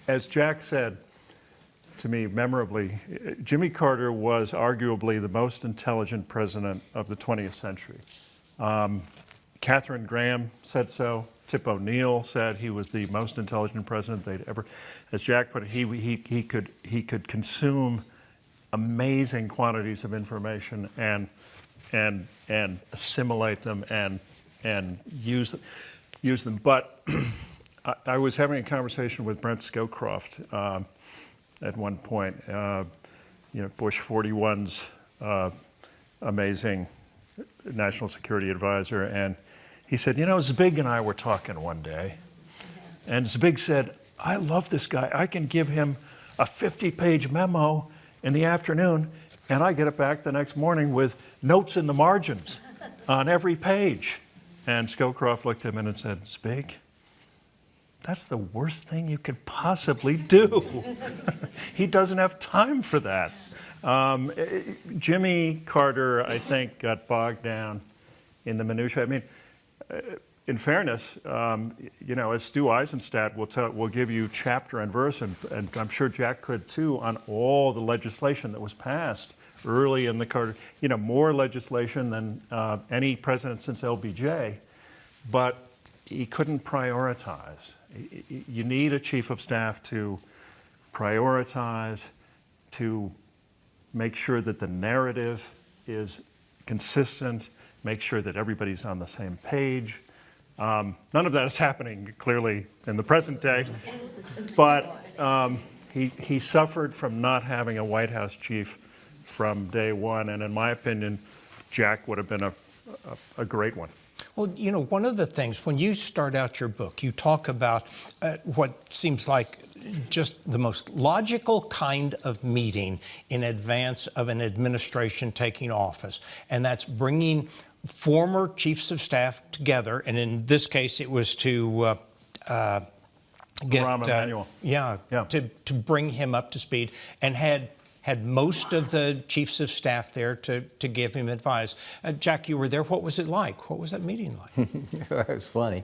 as Jack said to me memorably, Jimmy Carter was arguably the most intelligent president of the 20th century. Katharine Graham said so. Tip O'Neill said he was the most intelligent president they'd ever. As Jack put it, he could consume amazing quantities of information and assimilate them and use them. But I was having a conversation with Brent Scowcroft at one point. Bush 41's amazing national security advisor, and he said, Zbig and I were talking one day, and Zbig said, I love this guy. I can give him a 50-page memo in the afternoon, and I get it back the next morning with notes in the margins on every page. And Scowcroft looked at him and said, Zbig, that's the worst thing you could possibly do. He doesn't have time for that. Jimmy Carter, I think, got bogged down in the minutiae. I mean, in fairness, as Stu Eisenstadt will give you chapter and verse, and I'm sure Jack could too, on all the legislation that was passed early in the Carter, more legislation than any president since LBJ, but he couldn't prioritize. You need a chief of staff to prioritize, to make sure that the narrative is consistent, make sure that everybody's on the same page. None of that is happening clearly in the present day, but he suffered from not having a White House chief from day one, and in my opinion, Jack would have been a great one. Well, one of the things, when you start out your book, you talk about what seems like just the most logical kind of meeting in advance of an administration taking office, and that's bringing former chiefs of staff together, and in this case, it was to get Rahm Emanuel. To bring him up to speed, and had most of the chiefs of staff there to give him advice. Jack, you were there. What was it like? What was that meeting like? It was funny.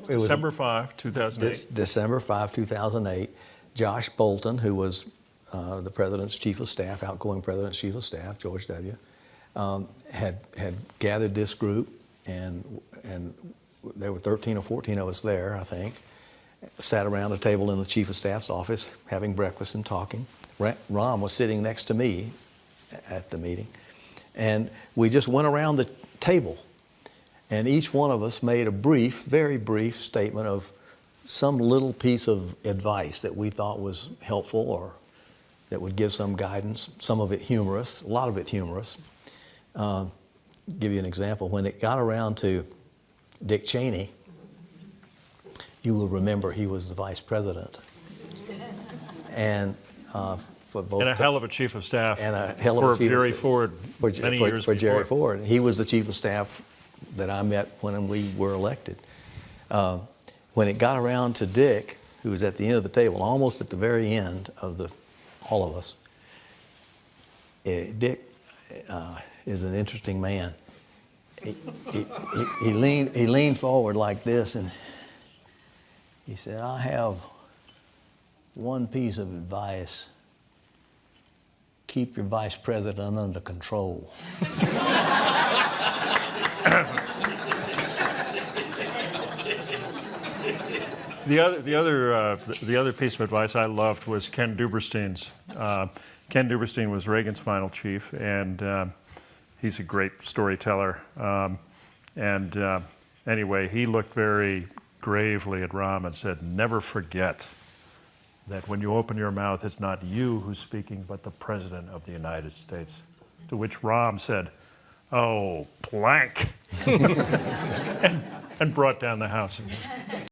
December 5, 2008. December 5, 2008. Josh Bolton, who was the president's chief of staff, outgoing president's chief of staff, George W., had gathered this group, and there were 13 or 14 of us there, I think, sat around a table in the chief of staff's office having breakfast and talking. Rahm was sitting next to me at the meeting, and we just went around the table, and each one of us made a brief, very brief statement of some little piece of advice that we thought was helpful or that would give some guidance, some of it humorous, a lot of it humorous. Give you an example. When it got around to Dick Cheney, you will remember he was the vice president. And for both, and a hell of a chief of staff, and a hell of a chief Jerry Ford, many years for before. Jerry Ford. He was the chief of staff that I met when we were elected. When it got around to Dick, who was at the end of the table, almost at the very end of all of us, Dick is an interesting man. He leaned forward like this, and he said, I have one piece of advice. Keep your vice president under control. The other piece of advice I loved was Ken Duberstein's. Ken Duberstein was Reagan's final chief, and he's a great storyteller. Anyway, he looked very gravely at Rahm and said, never forget that when you open your mouth, it's not you who's speaking, but the President of the United States. To which Rahm said, oh, blank, and brought down the House.